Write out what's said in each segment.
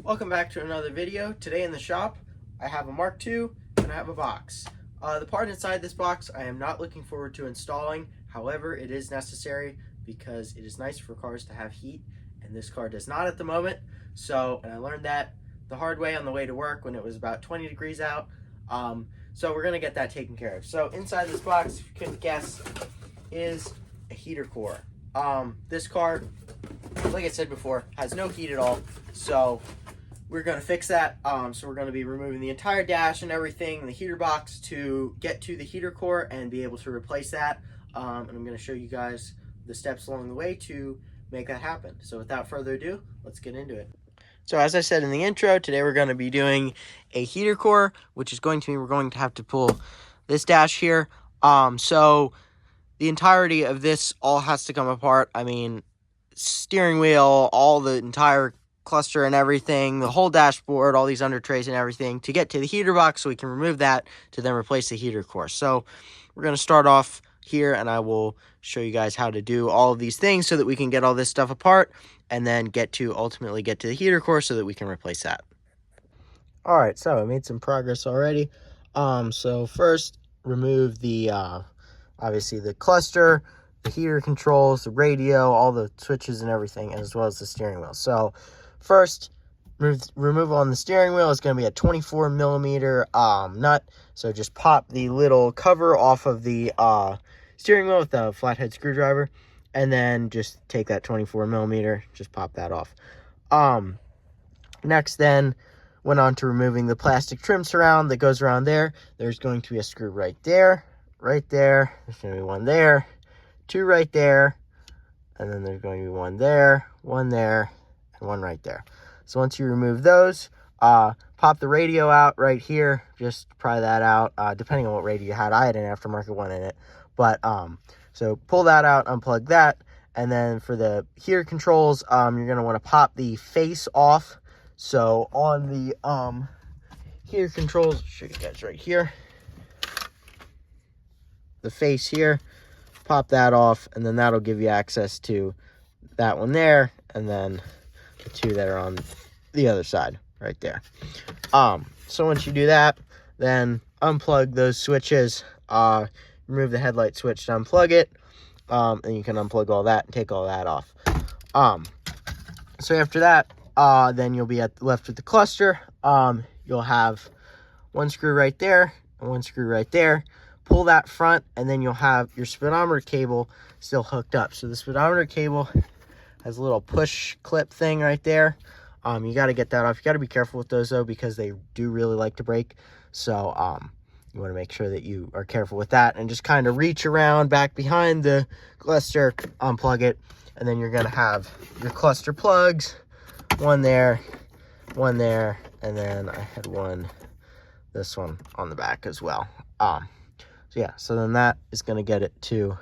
Welcome back to another video. Today in the shop, I have a Mark II and I have a box. The part inside this box I am not looking forward to installing. However, it is necessary because it is nice for cars to have heat, and this car does not at the moment. And I learned that the hard way on the way to work when it was about 20 degrees out. So we're gonna get that taken care of. So inside this box, if you couldn't guess, is a heater core. This car, like I said before, has no heat at all. So we're going to fix that. So we're going to be removing the entire dash and everything in the heater box to get to the heater core and be able to replace that. And I'm going to show you guys the steps along the way to make that happen. So without further ado, let's get into it. So as I said in the intro, today we're going to be doing a heater core, which is going to mean we're going to have to pull this dash here. So the entirety of this all has to come apart. I mean, steering wheel, all the entire cluster and everything, the whole dashboard, all these under trays and everything to get to the heater box so we can remove that to then replace the heater core. So we're going to start off here and I will show you guys how to do all of these things so that we can get all this stuff apart and then ultimately get to the heater core so that we can replace that. All right, so I made some progress already. So first remove the obviously the cluster, the heater controls, the radio, all the switches and everything, as well as the steering wheel. So first, removal on the steering wheel is going to be a 24 millimeter nut. So just pop the little cover off of the steering wheel with a flathead screwdriver, and then just take that 24 millimeter, just pop that off. Next, then went on to removing the plastic trim surround that goes around there. There's going to be a screw right there, right there. There's going to be one there, two right there, and then there's going to be one there, and one right there. So once you remove those, pop the radio out right here. Just pry that out, depending on what radio you had. I had an aftermarket one in it. But, so pull that out, unplug that. And then for the heater controls, you're going to want to pop the face off. So on the heater controls, I'll show you guys right here. The face here, pop that off, and then that'll give you access to that one there, and then the two that are on the other side right there. So once you do that, then unplug those switches, remove the headlight switch to unplug it, and you can unplug all that and take all that off. So after that, then you'll be left with the cluster. You'll have one screw right there and one screw right there. Pull that front, and then you'll have your speedometer cable still hooked up. So the speedometer cable has a little push clip thing right there. You got to get that off. You got to be careful with those though, because they do really like to break. So you want to make sure that you are careful with that, and just kind of reach around back behind the cluster, unplug it, and then you're going to have your cluster plugs, one there, and then I had this one on the back as well. So yeah, so then that is going to get it to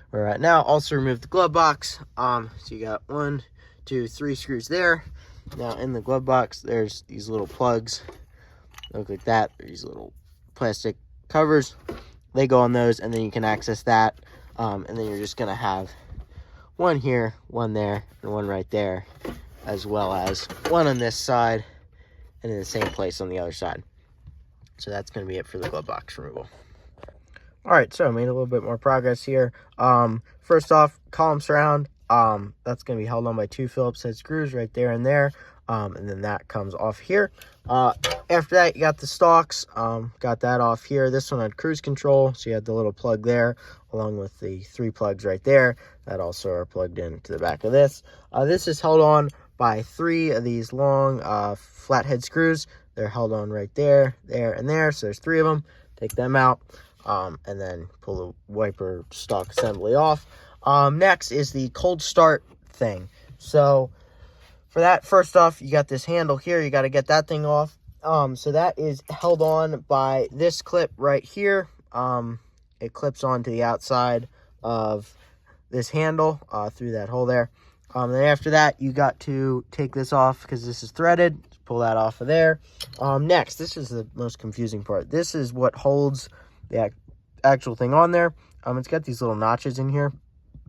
where we're at now. Also remove the glove box. So you got 1, 2, 3 screws there. Now in the glove box, there's these little plugs. They look like that. These little plastic covers. They go on those, and then you can access that. And then you're just going to have one here, one there, and one right there, as well as one on this side and in the same place on the other side. So that's going to be it for the glove box removal. All right, so I made a little bit more progress here. First off, column surround. That's going to be held on by 2 Phillips head screws right there and there. And then that comes off here. After that, you got the stalks. Got that off here. This one had cruise control, so you had the little plug there, along with the 3 plugs right there that also are plugged into the back of this. This is held on by 3 of these long flathead screws. They're held on right there, there, and there. So there's 3 of them. Take them out. And then pull the wiper stock assembly off. Next is the cold start thing. So for that, first off, you got this handle here. You got to get that thing off. So that is held on by this clip right here. It clips onto the outside of this handle through that hole there. Then after that, you got to take this off because this is threaded. Pull that off of there. Next, this is the most confusing part. This is what holds the actual thing on there. It's got these little notches in here.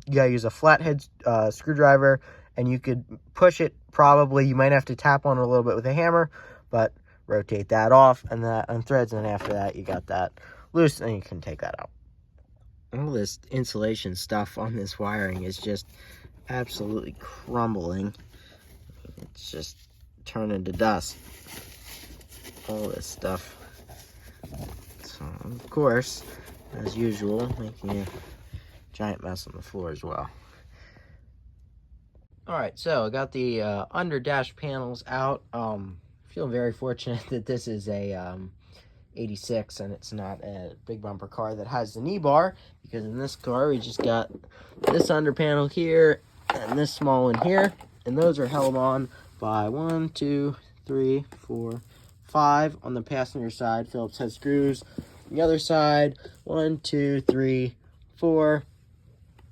You gotta use a flathead screwdriver, and you could push probably, you might have to tap on it a little bit with a hammer, but rotate that off and that unthreads, and after that you got that loose and you can take that out. All this insulation stuff on this wiring is just absolutely crumbling. It's just turning to dust. All this stuff. So, of course, as usual, making a giant mess on the floor as well. Alright, so I got the under dash panels out. Feel very fortunate that this is a 86 and it's not a big bumper car that has the knee bar, because in this car we just got this under panel here and this small one here, and those are held on by 1, 2, 3, 4, 5 on the passenger side. Phillips head screws. On the other side, 1, 2, 3, 4,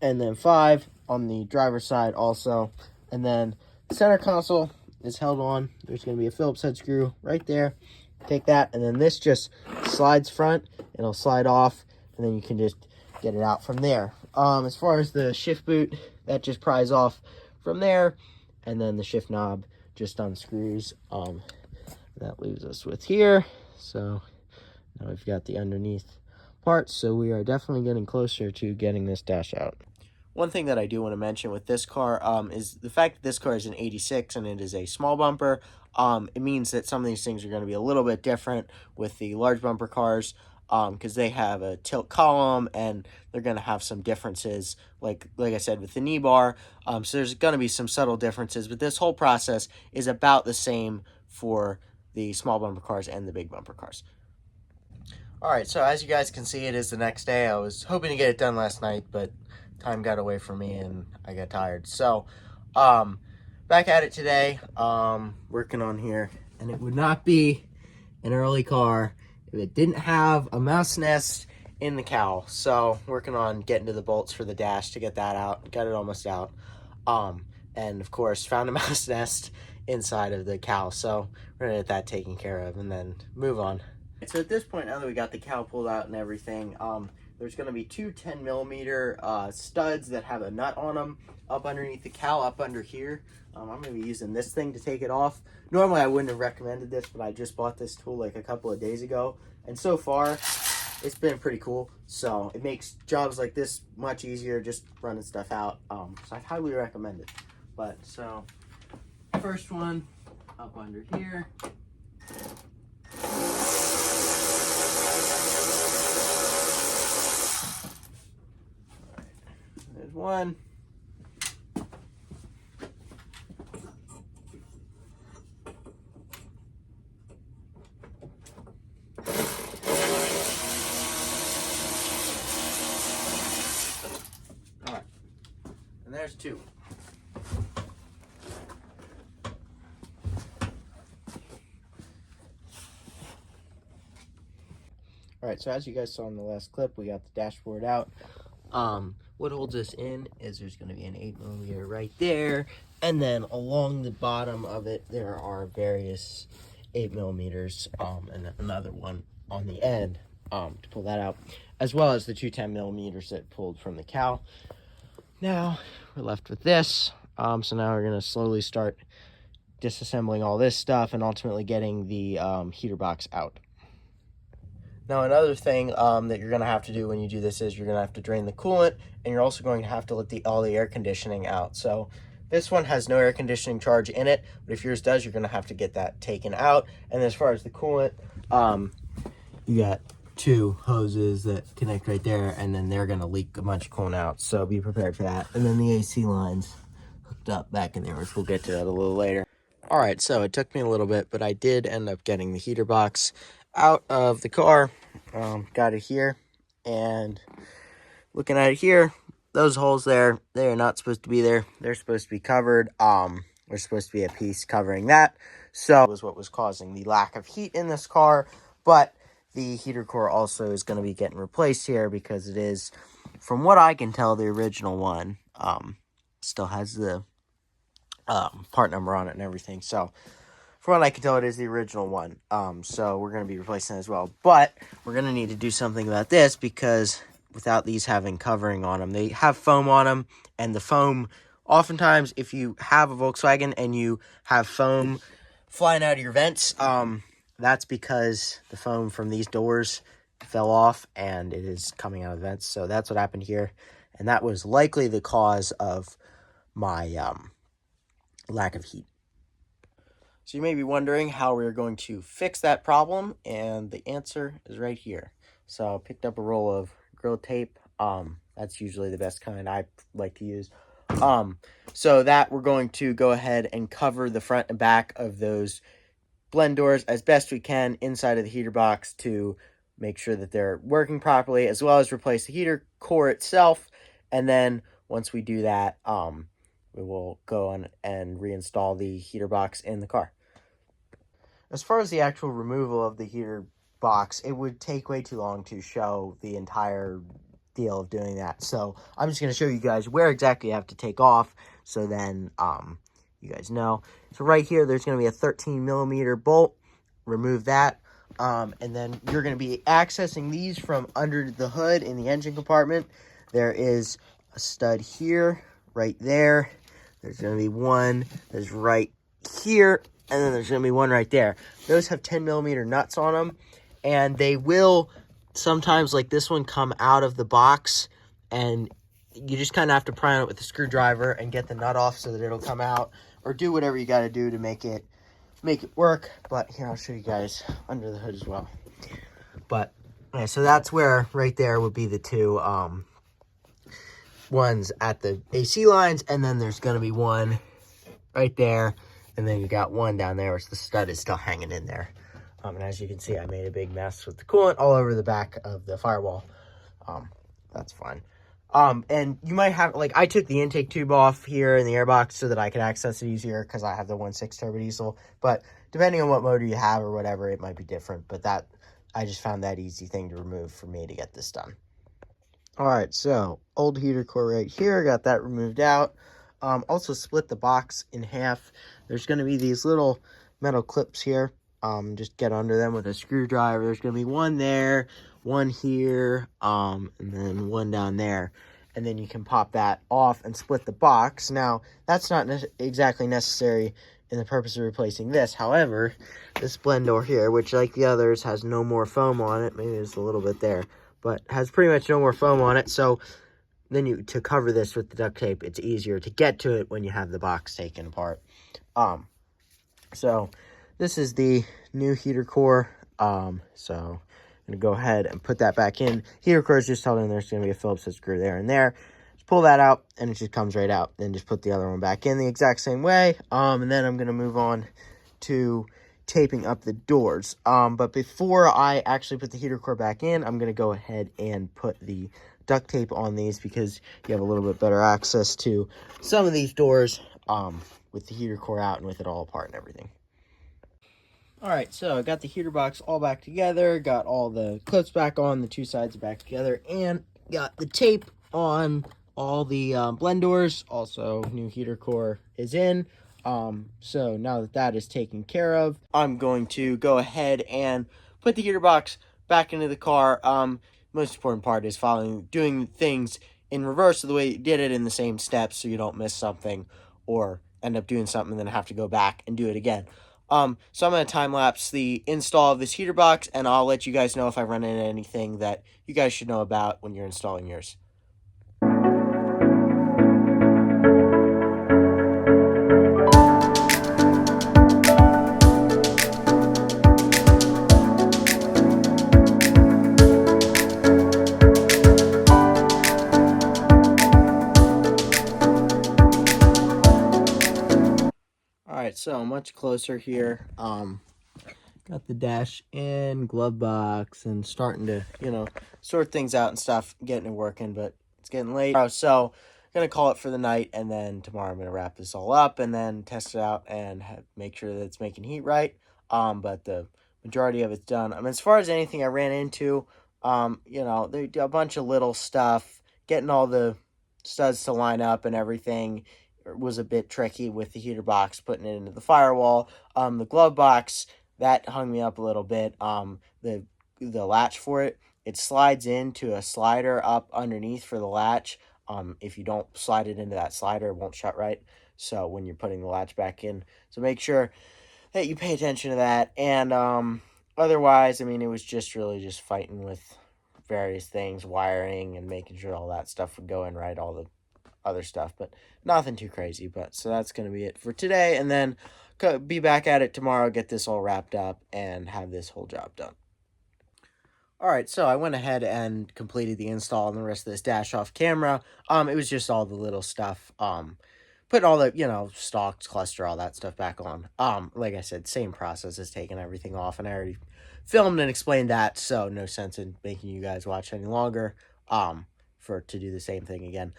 and then 5 on the driver's side also. And then the center console is held on. There's going to be a Phillips head screw right there. Take that, and then this just slides front. It'll slide off, and then you can just get it out from there. As far as the shift boot, that just pries off from there, and then the shift knob just unscrews. That leaves us with here. So now we've got the underneath part, so we are definitely getting closer to getting this dash out. One thing that I do want to mention with this car is the fact that this car is an 86 and it is a small bumper. It means that some of these things are going to be a little bit different with the large bumper cars, because they have a tilt column and they're going to have some differences, like I said, with the knee bar. So there's going to be some subtle differences, but this whole process is about the same for the small bumper cars and the big bumper cars. Alright, so as you guys can see, it is the next day. I was hoping to get it done last night, but time got away from me and I got tired. So, back at it today, working on here. And it would not be an early car if it didn't have a mouse nest in the cowl. So, working on getting to the bolts for the dash to get that out. Got it almost out. And of course, found a mouse nest inside of the cowl. So, we're gonna get that taken care of and then move on. So at this point, now that we got the cowl pulled out and everything, there's going to be two 10mm studs that have a nut on them up underneath the cowl, up under here. I'm going to be using this thing to take it off. Normally I wouldn't have recommended this, but I just bought this tool like a couple of days ago, and so far it's been pretty cool. So it makes jobs like this much easier, just running stuff out. So I highly recommend it. But so first one up under here. There's one. All right, and there's two. All right, so as you guys saw in the last clip, we got the dashboard out. What holds this in is there's going to be an 8mm right there, and then along the bottom of it there are various 8mm, and another one on the end to pull that out, as well as the two 10mm that pulled from the cowl. Now we're left with this, so now we're going to slowly start disassembling all this stuff and ultimately getting the heater box out. Now, another thing that you're going to have to do when you do this is you're going to have to drain the coolant, and you're also going to have to let all the air conditioning out. So this one has no air conditioning charge in it, but if yours does, you're going to have to get that taken out. And as far as the coolant, you got two hoses that connect right there, and then they're going to leak a bunch of coolant out. So be prepared for that. And then the AC lines hooked up back in there, which we'll get to that a little later. All right, so it took me a little bit, but I did end up getting the heater box out of the car. Got it here, and looking at it here, those holes there, they are not supposed to be there. They're supposed to be covered. There's supposed to be a piece covering that. So that was what was causing the lack of heat in this car, but the heater core also is going to be getting replaced here because it is, from what I can tell, the original one. Still has the part number on it and everything. So from what I can tell, it is the original one. So we're going to be replacing it as well. But we're going to need to do something about this because without these having covering on them, they have foam on them, and the foam oftentimes if you have a Volkswagen and you have foam flying out of your vents, that's because the foam from these doors fell off and it is coming out of the vents. So that's what happened here, and that was likely the cause of my lack of heat. So you may be wondering how we're going to fix that problem, and the answer is right here. So I picked up a roll of Gorilla Tape. That's usually the best kind I like to use. So that we're going to go ahead and cover the front and back of those blend doors as best we can inside of the heater box to make sure that they're working properly, as well as replace the heater core itself. And then once we do that, we will go on and reinstall the heater box in the car. As far as the actual removal of the heater box, it would take way too long to show the entire deal of doing that. So I'm just going to show you guys where exactly you have to take off, so then you guys know. So right here, there's going to be a 13 millimeter bolt. Remove that. And then you're going to be accessing these from under the hood in the engine compartment. There is a stud here, right there. There's going to be one that's right here, and then there's going to be one right there. Those have 10 millimeter nuts on them, and they will sometimes, like this one, come out of the box, and you just kind of have to pry on it with a screwdriver and get the nut off so that it'll come out, or do whatever you got to do to make it work. But here, I'll show you guys under the hood as well. But yeah, so that's where right there would be the two ones at the AC lines, and then there's going to be one right there, and then you got one down there which the stud is still hanging in there. And as you can see, I made a big mess with the coolant all over the back of the firewall. That's fine. And you might have, like, I took the intake tube off here in the airbox so that I could access it easier because I have the 1.6 turbo diesel. But depending on what motor you have or whatever, it might be different. But that, I just found that easy thing to remove for me to get this done. All right, so old heater core right here, got that removed out. Also split the box in half. There's going to be these little metal clips here. Just get under them with a screwdriver. There's going to be one there, one here, and then one down there. And then you can pop that off and split the box. Now, that's not exactly necessary in the purpose of replacing this. However, this blend door here, which like the others has no more foam on it, maybe there's a little bit there, but has pretty much no more foam on it. So then to cover this with the duct tape, it's easier to get to it when you have the box taken apart. So this is the new heater core. So I'm gonna go ahead and put that back in. Heater core is just held in. There's gonna be a Phillips head screw there and there. Just pull that out and it just comes right out. Then just put the other one back in the exact same way. And then I'm gonna move on to taping up the doors. But before I actually put the heater core back in, I'm gonna go ahead and put the duct tape on these because you have a little bit better access to some of these doors with the heater core out and with it all apart and everything. All right, so I got the heater box all back together, got all the clips back on, the two sides back together, and got the tape on all the blend doors. Also, new heater core is in. So now that that is taken care of, I'm going to go ahead and put the heater box back into the car. Most important part is doing things in reverse of the way you did it in the same steps so you don't miss something or end up doing something and then have to go back and do it again. So I'm going to time-lapse the install of this heater box, and I'll let you guys know if I run into anything that you guys should know about when you're installing yours. Alright, so much closer here. Got the dash in, glove box, and starting to, sort things out and stuff, getting it working, but it's getting late. So I'm going to call it for the night, and then tomorrow I'm going to wrap this all up and then test it out and make sure that it's making heat right. But the majority of it's done. As far as anything I ran into, they do a bunch of little stuff, getting all the studs to line up and everything was a bit tricky with the heater box, putting it into the firewall. The glove box, that hung me up a little bit. The latch for it slides into a slider up underneath for the latch. If you don't slide it into that slider, it won't shut right. So when you're putting the latch back in, so make sure that you pay attention to that. And otherwise, I mean, it was just really just fighting with various things, wiring and making sure all that stuff would go in right, all the other stuff, but nothing too crazy. But so that's going to be it for today, and then be back at it tomorrow, get this all wrapped up, and have this whole job done. All right, so I went ahead and completed the install on the rest of this dash off camera. It was just all the little stuff. Putting all the, stalks, cluster, all that stuff back on. Like I said, same process as taking everything off, and I already filmed and explained that, so no sense in making you guys watch any longer. To do the same thing again.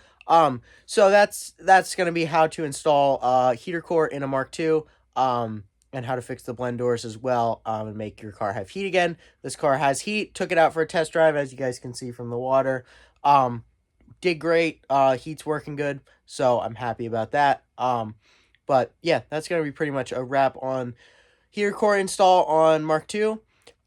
So that's gonna be how to install heater core in a Mark II. And how to fix the blend doors as well, and make your car have heat again. This car has heat. Took it out for a test drive, as you guys can see from the water. Did great. Heat's working good, so I'm happy about that. But yeah, that's gonna be pretty much a wrap on heater core install on Mark II.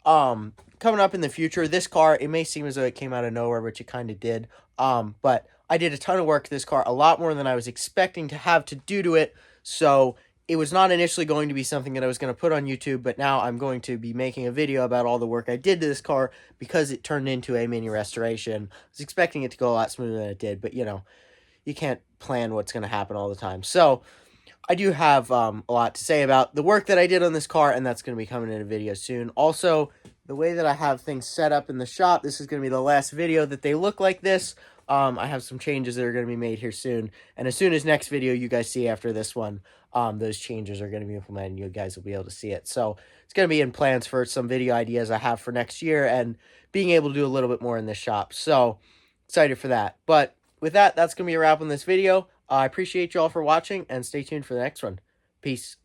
Coming up in the future, this car, it may seem as though it came out of nowhere, which it kind of did. But I did a ton of work to this car, a lot more than I was expecting to have to do to it. So it was not initially going to be something that I was going to put on YouTube, but now I'm going to be making a video about all the work I did to this car because it turned into a mini restoration. I was expecting it to go a lot smoother than it did, but you can't plan what's going to happen all the time. So I do have a lot to say about the work that I did on this car, and that's going to be coming in a video soon. Also, the way that I have things set up in the shop, this is going to be the last video that they look like this. I have some changes that are going to be made here soon, and as soon as next video you guys see after this one, those changes are going to be implemented, and you guys will be able to see it. So it's going to be in plans for some video ideas I have for next year, and being able to do a little bit more in this shop. So excited for that. But with that, that's going to be a wrap on this video. I appreciate you all for watching, and stay tuned for the next one. Peace.